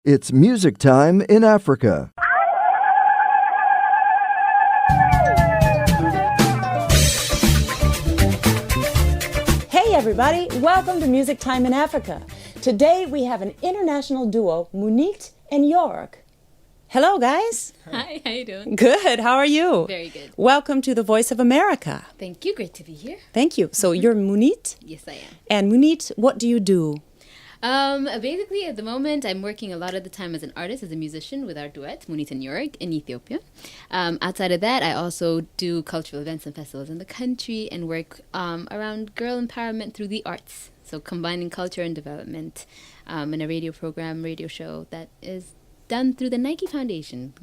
It's music time in Africa. Hey everybody, welcome to Music Time in Africa. Today we have an international duo, Munit and Jörg. Hello guys. Hi, how you doing? Good, how are you? Very good. Welcome to the Voice of America. Thank you, great to be here. Thank you. So you're Munit? Yes, I am. And Munit, what do you do? Basically, at the moment, I'm working a lot of the time as an artist, as a musician with our duet, Munit Jörg, in Ethiopia. Outside of that, I also do cultural events and festivals in the country and work around girl empowerment through the arts. So combining culture and development in a radio show that is done through the Nike Foundation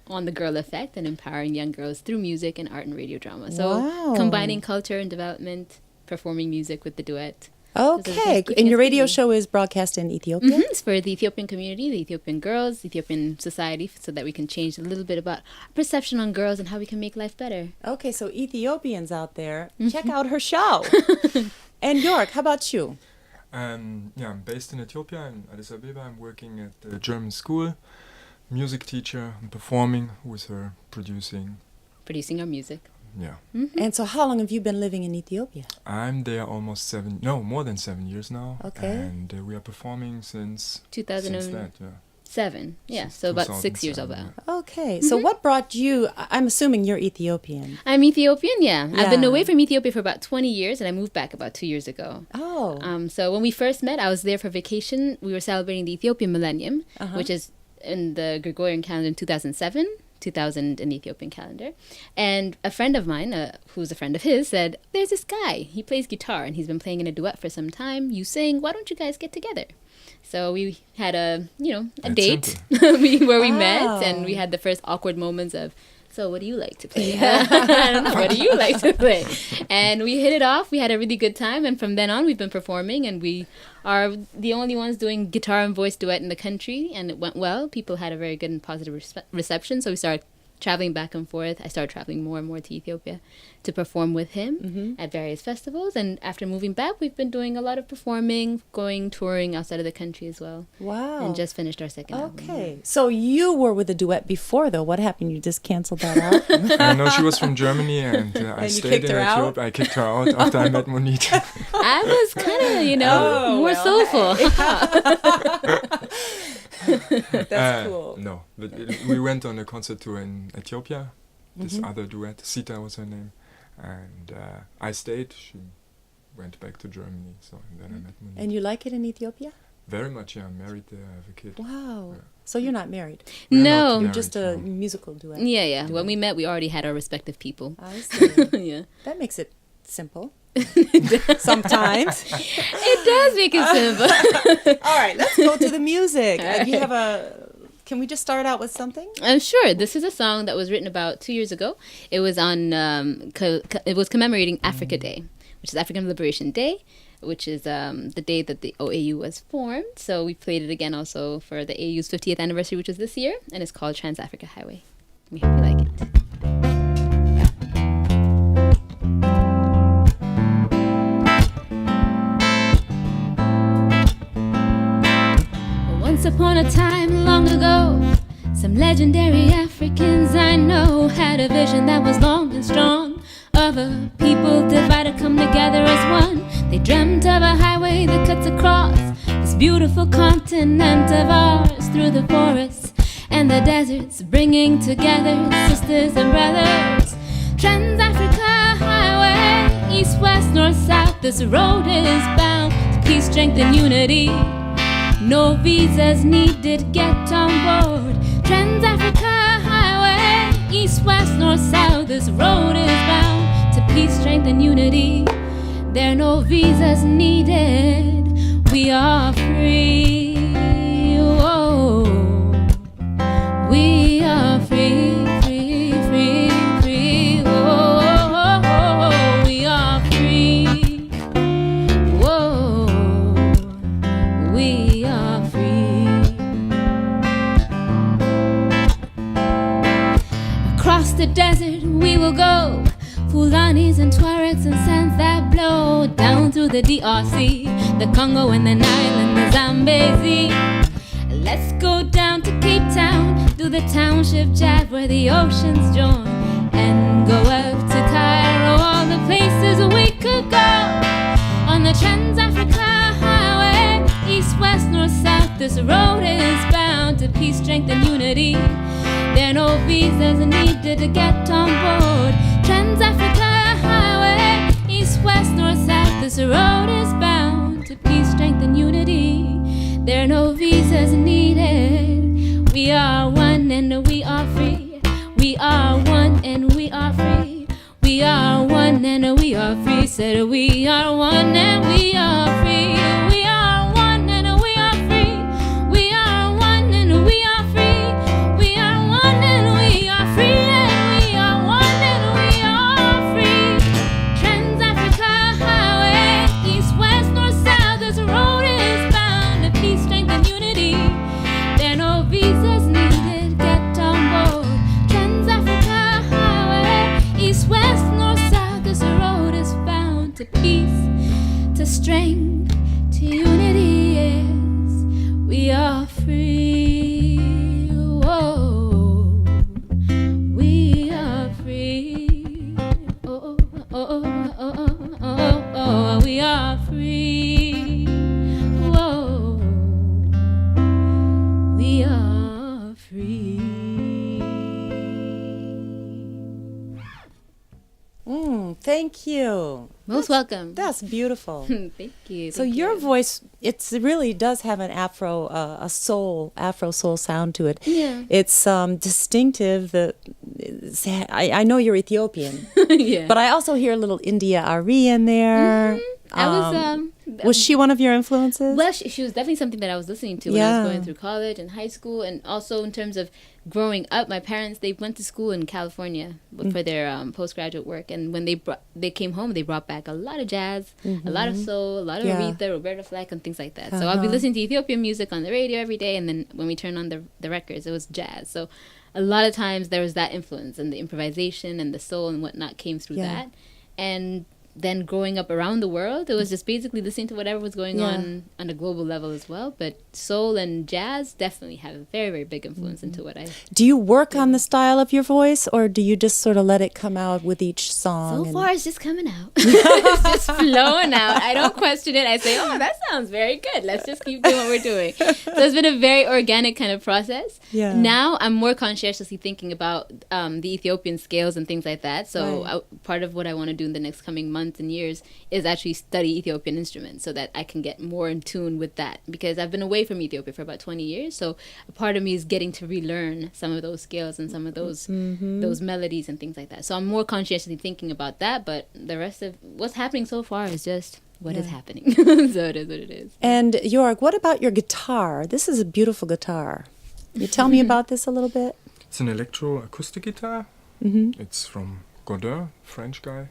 on the girl effect and empowering young girls through music and art and radio drama. So combining culture and development, performing music with the duet. Okay, and your radio show is broadcast in Ethiopia? Mm-hmm. It's for the Ethiopian community, the Ethiopian girls, Ethiopian society, so that we can change a little bit about perception on girls and how we can make life better. Okay, so Ethiopians out there, check out her show. And Jörg, how about you? I'm based in Ethiopia, in Addis Ababa. I'm working at the German school, music teacher, I'm performing with her, producing our music. Yeah. Mm-hmm. And so how long have you been living in Ethiopia? I'm there more than 7 years now. Okay. And we are performing since 2007. Yeah, so about 6 years of that. Yeah. Okay, so what brought you, I'm assuming you're Ethiopian. I'm Ethiopian, yeah. I've been away from Ethiopia for about 20 years and I moved back about 2 years ago. Oh. So when we first met, I was there for vacation. We were celebrating the Ethiopian Millennium, which is in the Gregorian calendar in 2000 in the Ethiopian calendar. And a friend of mine, who's a friend of his, said, there's this guy, he plays guitar and he's been playing in a duet for some time. You sing, why don't you guys get together? So we had a date where we met and we had the first awkward moments of, so what do you like to play? I don't know, what do you like to play? And we hit it off. We had a really good time. And from then on, we've been performing. And we are the only ones doing guitar and voice duet in the country. And it went well. People had a very good and positive reception. So we started traveling back and forth. I started traveling more and more to Ethiopia to perform with him at various festivals. And after moving back, we've been doing a lot of performing, touring outside of the country as well. Wow. And just finished our second album. Okay. So you were with a duet before, though. What happened? You just canceled that out? I know she was from Germany and I stayed in Ethiopia. I kicked her out after I met Munit. I was kind of, more soulful. That's cool. No, but we went on a concert tour in Ethiopia. This other duet, Sita was her name, and I stayed. She went back to Germany, so then I met Munit. And you like it in Ethiopia? Very much, yeah. I'm married there. I have a kid. Wow. Yeah. So you're not married? No. Not Just a married, musical duet? Yeah. When we met, we already had our respective people. I see. Yeah. That makes it simple. Sometimes. It does make it simple. All right, let's go to the music. Can we just start out with something? Sure. This is a song that was written about 2 years ago. It was on. It was commemorating Africa Day, which is African Liberation Day, which is the day that the OAU was formed. So we played it again also for the AU's 50th anniversary, which was this year, and it's called Trans-Africa Highway. We hope you like it. Once upon a time, long ago, some legendary Africans I know had a vision that was long and strong of a people divided come together as one. They dreamt of a highway that cuts across this beautiful continent of ours, through the forests and the deserts, bringing together sisters and brothers. Trans-Africa Highway, east, west, north, south, this road is bound to peace, strength, and unity. No visas needed, get on board. Trans-Africa Highway, east, west, north, south, this road is bound to peace, strength, and unity. There are no visas needed, we are free. Whoa. We are free, free, free, free. Whoa, we are free. Whoa, we are free. Across the desert we will go, Fulanis and Tuaregs and sands that blow down through the DRC, the Congo and the Nile and the Zambezi. Let's go down to Cape Town, do the township jive where the oceans join, and go up to Cairo, all the places we could go. On the Trans-Africa Highway, east, west, north, south, this road is bound to peace, strength, and unity. There are no visas needed to get on board. Trans-Africa Highway, east, west, north, south, this road is bound to peace, strength, and unity. There are no visas needed. We are one and we are free. We are one and we are free. We are one and we are free. Said we are one and we are free. We are one and we are free. We are one and we are free. We are one and we are free. And we are one and we are free. Trans-Africa Highway, east, west, north, south. This road is bound to peace, strength, and unity. There are no visas needed. Get on board. Trans-Africa Highway, east, west, north, south. This road is bound to peace, to strength, to unity. Yes, we are free. Whoa, we are free. Oh, oh, oh, oh, oh, oh, oh, we are free. Whoa, we are free. Thank you. Most welcome. That's beautiful. Thank you. So thank your you. voice, it really does have an Afro soul sound to it. Yeah. It's distinctive. I know you're Ethiopian, Yeah. but I also hear a little India Ari in there. I was Was she one of your influences? Well, she was definitely something that I was listening to when I was going through college and high school, and also in terms of growing up. My parents, they went to school in California for their postgraduate work, and when they came home, they brought back a lot of jazz, a lot of soul, a lot of Aretha, Roberta Flack, and things like that. So I'll be listening to Ethiopian music on the radio every day, and then when we turn on the records, it was jazz. So a lot of times there was that influence, and the improvisation and the soul and whatnot came through that. And then growing up around the world, it was just basically listening to whatever was going on a global level as well. But soul and jazz definitely have a very, very big influence into what I Do you work on the style of your voice, or do you just sort of let it come out with each song? So far, it's just coming out. It's just flowing out. I don't question it. I say, oh, that sounds very good. Let's just keep doing what we're doing. So it's been a very organic kind of process. Yeah. Now I'm more conscientiously thinking about the Ethiopian scales and things like that. So part of what I want to do in the next coming months and years is actually study Ethiopian instruments so that I can get more in tune with that, because I've been away from Ethiopia for about 20 years. So a part of me is getting to relearn some of those scales and some of those melodies and things like that. So I'm more conscientiously thinking about that, but the rest of what's happening so far is just what is happening. So it is what it is. And Jörg, what about your guitar? This is a beautiful guitar. You tell me about this a little bit? It's an electro-acoustic guitar. It's from Godin, French guy.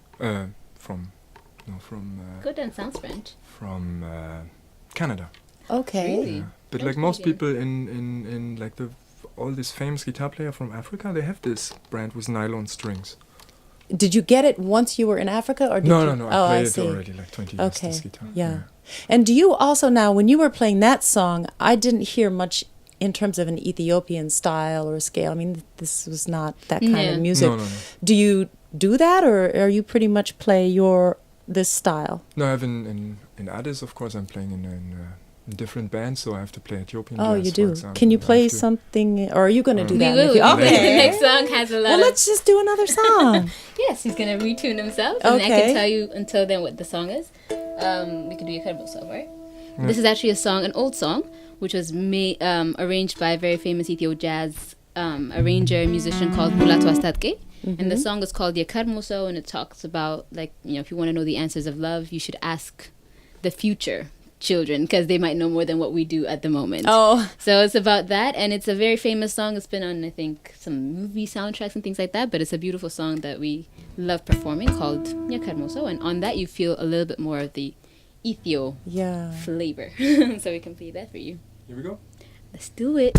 Godin sounds French. From Canada. Okay. Really? But like most people in like all these famous guitar player from Africa, they have this brand with nylon strings. Did you get it once you were in Africa, or did you? No. I played it see. already like 20 years. Okay. This guitar. Yeah. And do you also now, when you were playing that song, I didn't hear much in terms of an Ethiopian style or scale. I mean, this was not that kind of music. No. Do you do that, or are you pretty much play this style? No, I have in Addis, of course, I'm playing in different bands, so I have to play Ethiopian Oh, jazz, you for do. example. Can you I play have to- something, or are you going to do We that? will. Okay. The next song has a lot Well, of... let's just do another song. Yes, he's going to retune himself. And I Okay. can tell you until then what the song is. We can do your Karbo song, right? This is actually a song, an old song, which was arranged by a very famous Ethio-Jazz arranger, musician called Mulatu Astatke. And the song is called Yakarmoso, and it talks about, like, if you want to know the answers of love, you should ask the future children, because they might know more than what we do at the moment. Oh. So it's about that, and it's a very famous song. It's been on, I think, some movie soundtracks and things like that, but it's a beautiful song that we love performing called Yakarmoso, and on that you feel a little bit more of the Ethio flavor. So we can play that for you. Here we go. Let's do it.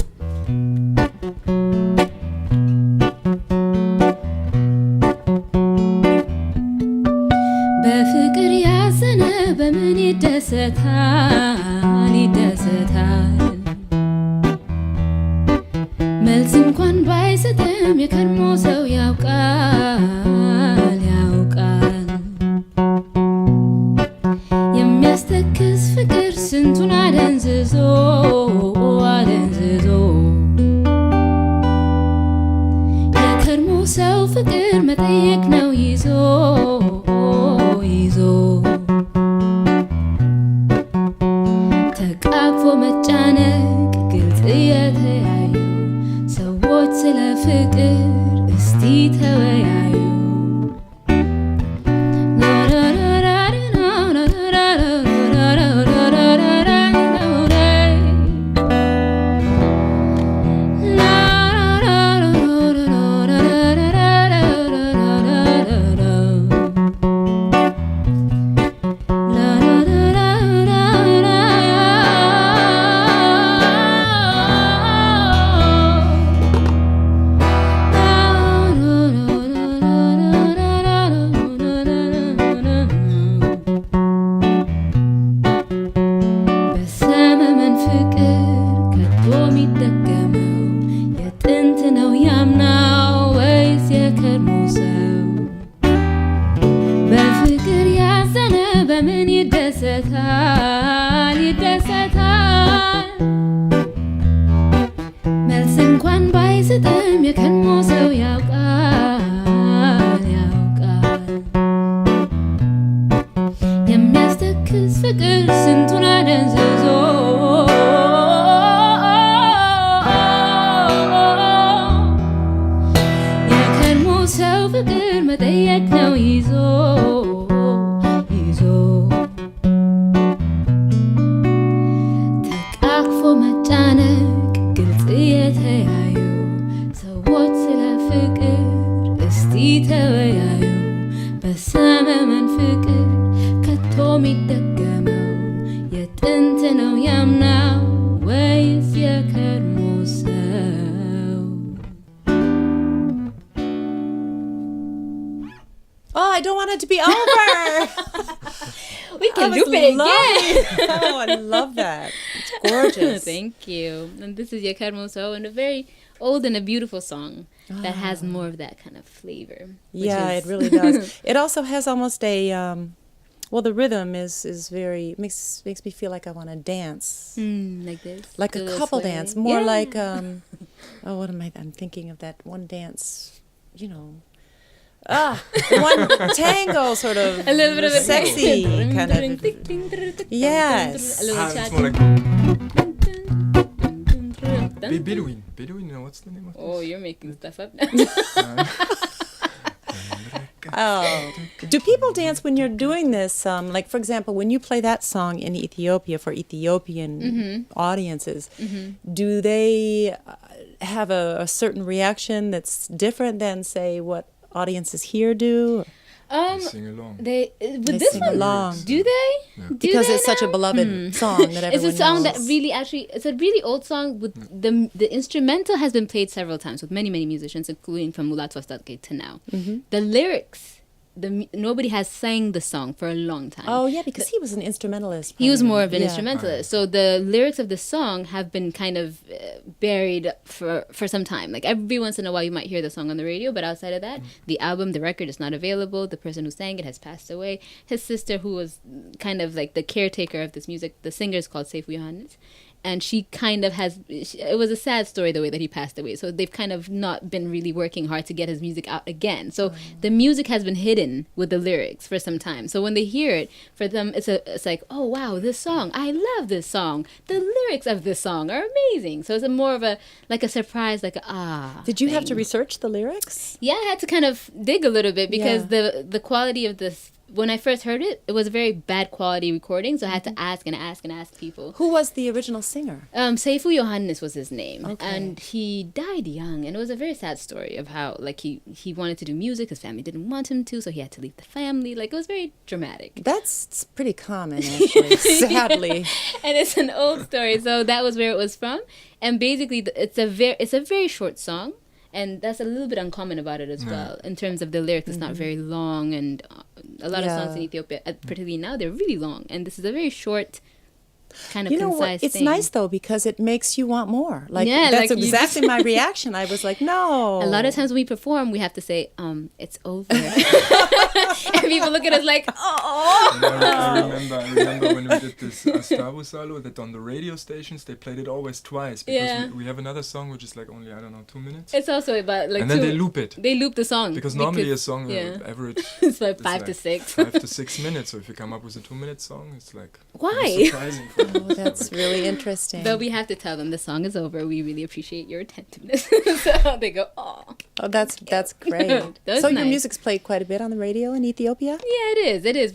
በፍቅር ያዘነ በምን ይደሰታል ይደሰታል መልስ እንኳን ባይሰጥም የከርሞ ሰው ያውቃል ያውቃል የሚያስተክዝ ፍቅር ስንቱን አደንዝዞ አደንዝዞ የከርሞ ሰው ፍቅር መጠየቅ ነው ይዞ ይዞ ተቃቅፎ መጫነቅ ግልጽ የተያዩ ሰዎች ስለ ፍቅር እስቲ ተወያዩ I don't want it to be over. We can do it again. Oh, I love that. It's gorgeous. Thank you. And this is Yakarmoso, and a very old and a beautiful song that has more of that kind of flavor. Yeah, it really does. It also has almost a, well, the rhythm is very, makes me feel like I want to dance. Like this? Like a couple dance. More like, oh, what am I, I'm thinking of that one dance, you know. One tango sort of a little bit of sexy kind of. Yes. A little it's cha-cha. more like Bedouin. Bedouin, what's the name of this? Oh, you're making stuff up. Oh. Do people dance when you're doing this? Like, for example, when you play that song in Ethiopia for Ethiopian audiences, do they have a certain reaction that's different than, say, what audiences here do? They sing along. They sing along. Do they? Yeah. Because it's such a beloved song that everyone knows. It's a song that really actually, it's a really old song with the instrumental has been played several times with many, many musicians, including from Mulat Wastadke to now. The lyrics, nobody has sang the song for a long time. Oh, yeah, because he was an instrumentalist. He was more of an instrumentalist. So the lyrics of the song have been kind of buried for some time. Like every once in a while you might hear the song on the radio, but outside of that, the album, the record is not available. The person who sang it has passed away. His sister, who was kind of like the caretaker of this music, the singer is called Soulful. And she kind of it was a sad story the way that he passed away. So they've kind of not been really working hard to get his music out again. So the music has been hidden with the lyrics for some time. So when they hear it, for them, it's like, oh, wow, this song, I love this song. The lyrics of this song are amazing. So it's more of a surprise, like Did you have to research the lyrics? Yeah, I had to kind of dig a little bit because the quality of this, when I first heard it, it was a very bad quality recording, so I had to ask and ask and ask people. Who was the original singer? Soulful Johannes was his name, Okay. and he died young, and it was a very sad story of how, like, he wanted to do music, his family didn't want him to, so he had to leave the family. Like, it was very dramatic. That's pretty common, actually, sadly. And it's an old story, so that was where it was from. And basically, it's a very short song. And that's a little bit uncommon about it as well. In terms of the lyrics, it's not very long. And a lot of songs in Ethiopia, particularly now, they're really long. And this is a very short kind of You know what? concise It's thing. nice though because it makes you want more. Like Yeah, that's like you exactly my reaction. I was like, no. A lot of times when we perform, we have to say, it's over. And people look at us like, oh. I remember when we did this Astavusalo that on the radio stations they played it always twice because Yeah. we have another song which is like only, I don't know, 2 minutes. It's also about like And then they loop it. They loop the song. Because normally a song yeah. average It's like is 5 to 6. 5 to 6 minutes. So if you come up with a 2-minute song, it's like Why? surprising. For them. Oh, that's really interesting. But we have to tell them the song is over. We really appreciate your attentiveness. So they go, oh. Oh, that's great. That's So your nice. music's played quite a bit on the radio in Ethiopia? Yeah, it is. It is.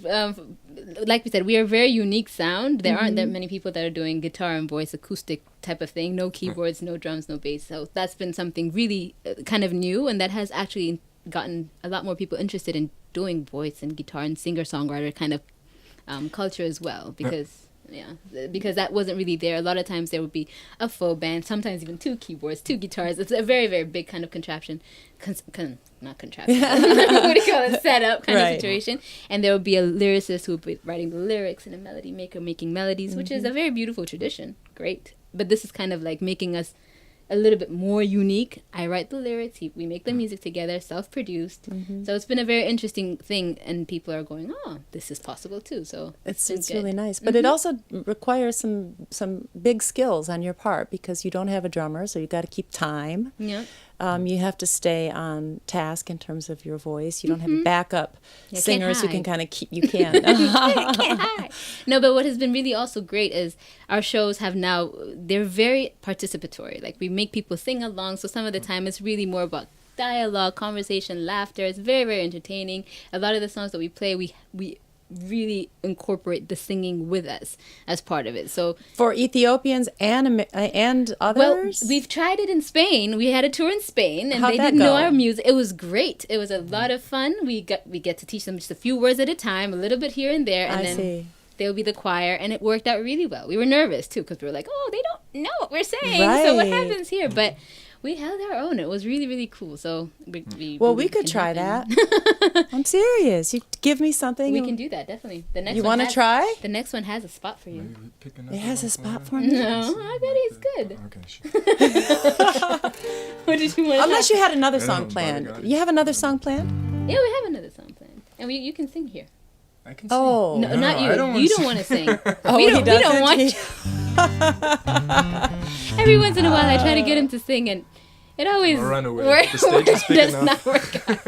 Like we said, we are a very unique sound. There aren't that many people that are doing guitar and voice acoustic type of thing. No keyboards, no drums, no bass. So that's been something really kind of new, and that has actually gotten a lot more people interested in doing voice and guitar and singer-songwriter kind of culture as well. Because that wasn't really there. A lot of times there would be a full band, sometimes even 2 keyboards, 2 guitars. It's a very, very big kind of contraption. Not contraption. What do you call it? Setup kind of situation. And there would be a lyricist who would be writing the lyrics and a melody maker making melodies, which is a very beautiful tradition. Great. But this is kind of like making us a little bit more unique. I write the lyrics, we make the music together, self-produced. So it's been a very interesting thing, and people are going, oh, this is possible too. So It's been really good. nice. But it also requires some big skills on your part because you don't have a drummer, so you got to keep time. Yeah. You have to stay on task in terms of your voice. You don't have backup can't singers who can hide. kind of keep. You can. Can't hide. No, but what has been really also great is our shows have now, they're very participatory. Like we make people sing along. So some of the time it's really more about dialogue, conversation, laughter. It's very, very entertaining. A lot of the songs that we play, we really incorporate the singing with us as part of it. So For Ethiopians and well, others? we've tried it in Spain. We had a tour in Spain, and How'd they that didn't know go? our music. It was great. It was a lot of fun. We get to teach them just a few words at a time, a little bit here and there, and I then see. they'll be the choir, and it worked out really well. We were nervous too because we were like, oh, they don't know what we're saying. So what Right. happens here? But we held our own. It was really, really cool. So we could can try help that. them. I'm serious. You give me something. We can do that, definitely. The next You one want to has- try? The next one has a spot for you. Maybe we pick another It has a one spot that. for me. No, I bet he's good. Okay, sure. What did you want? Unless you had another Yeah, song no, planned. bodyguard. You have another song planned? Yeah, we have another song planned, and you can sing here. I can sing. Oh. No, not you. I don't You wanna don't want to sing. Oh, we he don't doesn't? want He- you. Every once in a while, I try to get him to sing, and it always Or run away. The stage is big does enough. not work out.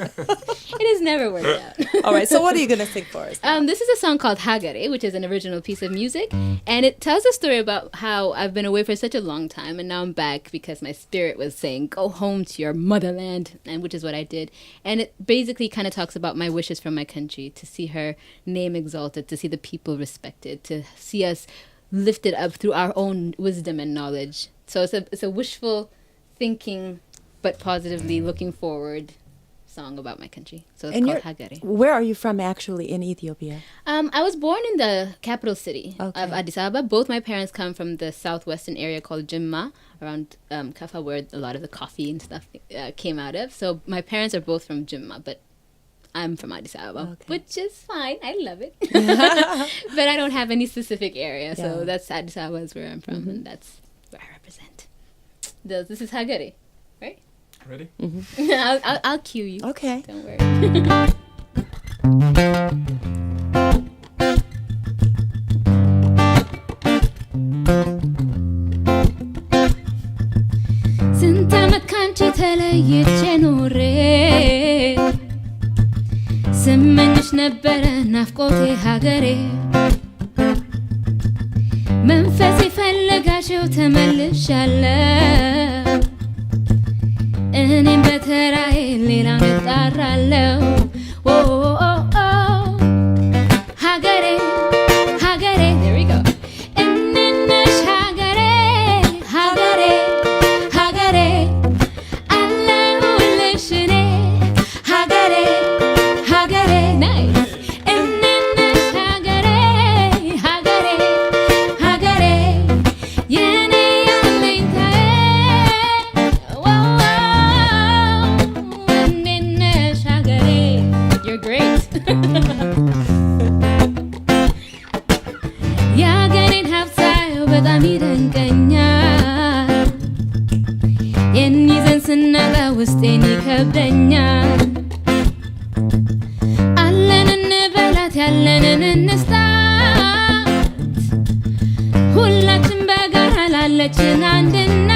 It has never worked out. All right, so what are you going to sing for us? This is a song called Hagare, which is an original piece of music, and it tells a story about how I've been away for such a long time, and now I'm back because my spirit was saying, go home to your motherland, and which is what I did. And it basically kind of talks about my wishes for my country, to see her name exalted, to see the people respected, to see us lifted up through our own wisdom and knowledge. So it's a wishful thinking, but positively looking forward song about my country. So it's And called you're- Hagare. Where are you from actually in Ethiopia? I was born in the capital city of Okay. Addis Ababa. Both my parents come from the southwestern area called Jimma, around Kaffa, where a lot of the coffee and stuff came out of. So my parents are both from Jimma, but I'm from Addis Ababa, Okay. which is fine. I love it. But I don't have any specific area. Yeah. So that's Addis Ababa is where I'm from, and that's where I represent. This is Hagare, right? Ready? I'll cue you. Okay. Don't worry. ስንት ዓመት ካንቺ ተለይቼ ኖሬ ስመኝሽ ነበረ ናፍቆቴ ሀገሬ መንፈሴ ፈለጋሽው ተመልሻለሁ እኔም በተራዬ ሌላውን እጣራለሁ ሀገሬ ሀገሬ there we go እንነሽ ሀገሬ ሀገሬ ሀገሬ አለሁልሽ እኔ ሀገሬ ሀገሬ nice እንነሽ ሀገሬ ሀገሬ ሀገሬ የኔ ያለኝታዬ ይዘን ስናጣ ውስጤን ይከብደኛል አለን እንበላት ያለንን እንስጣት ሁላችን በጋራ ላለችን አንድና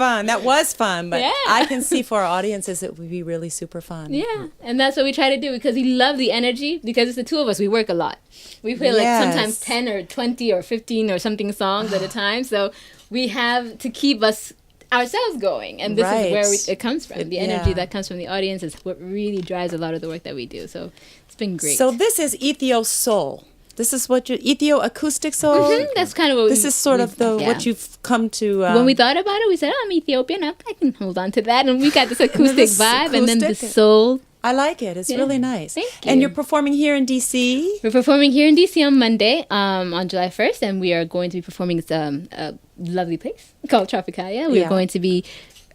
Fun. That was fun, but yeah. I can see for our audiences it would be really super fun. Yeah, and that's what we try to do because we love the energy because it's the two of us. We work a lot. We play like sometimes 10 or 20 or 15 or something songs at a time. So we have to keep ourselves going, and this is where it comes from. The energy that comes from the audience is what really drives a lot of the work that we do. So it's been great. So this is Ethio Soul. This is what Ethio acoustic soul. Mm-hmm, that's kind of what. This is sort of what you've come to. When we thought about it, we said, "I'm Ethiopian. I can hold on to that." And we got this acoustic vibe, and then the soul. I like it. It's really nice. Thank you. And you're performing here in DC. We're performing here in DC on Monday, on July 1st, and we are going to be performing at a lovely place called Tropicalia. We're going to be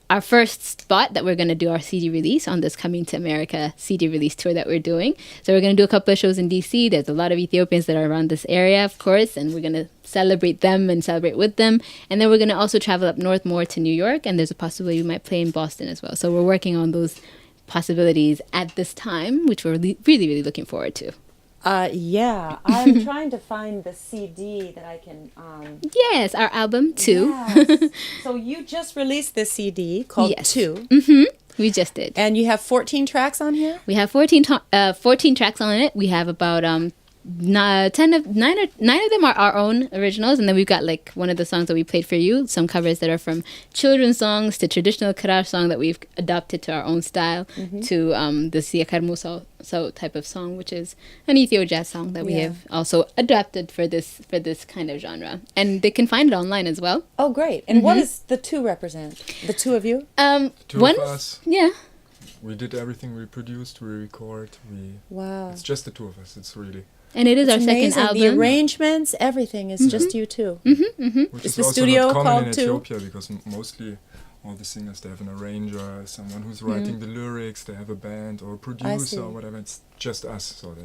our first spot that we're going to do our CD release on this Coming to America CD release tour that we're doing. So we're going to do a couple of shows in DC. There's a lot of Ethiopians that are around this area, of course, and we're going to celebrate them and celebrate with them. And then we're going to also travel up north more to New York, and there's a possibility we might play in Boston as well. So we're working on those possibilities at this time, which we're really, really looking forward to. I'm trying to find the CD that I can... Yes, our album, 2. Yes. So you just released this CD called 2. Mm-hmm. We just did. And you have 14 tracks on here? We have 14 tracks on it. We have about 9 of them are our own originals, and then we've got like one of the songs that we played for you, some covers that are from children's songs to traditional Karar song that we've adopted to our own style, to the Siyakarmu so type of song, which is an Ethio-Jazz song that we have also adapted for this kind of genre, and they can find it online as well. Oh, great! And what does the 2 represent? The 2 of you? Two of us. Yeah. We did everything. We produced. We record. Wow. It's just the 2 of us. It's really. And it is our second album. The arrangements, everything is just you 2. Which is is the also studio not common called in 2? Ethiopia because mostly all the singers, they have an arranger, someone who's writing the lyrics, they have a band or a producer or whatever. It's just us, so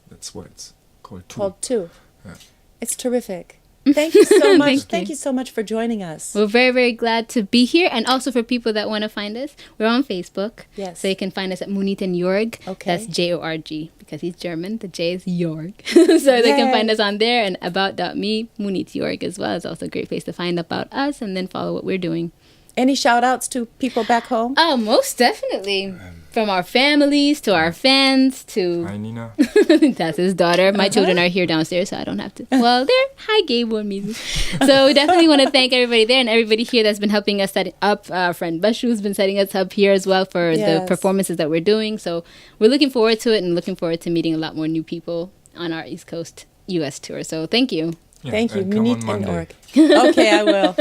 that's why it's called 2. Called 2. Yeah. It's terrific. Thank you so much. Thank you so much for joining us. We're very, very glad to be here. And also for people that want to find us, we're on Facebook. Yes. So you can find us at Munit Jörg. Okay. That's Jorg. Because he's German, the J is Jörg. So they can find us on there. And about.me, Munit Jörg as well. It's also a great place to find about us and then follow what we're doing. Any shout outs to people back home? Oh, most definitely. from our families to our fans to Hi, Nina. that's his daughter. My children are here downstairs, so I don't have to. Well, they're hi, Gabe or music. So we definitely want to thank everybody there and everybody here that's been helping us set it up. Our friend Bashu has been setting us up here as well for the performances that we're doing. So we're looking forward to it and looking forward to meeting a lot more new people on our East Coast U.S. tour. So thank you. Thank you, come on Munit and Monday. Jörg. Okay, I will.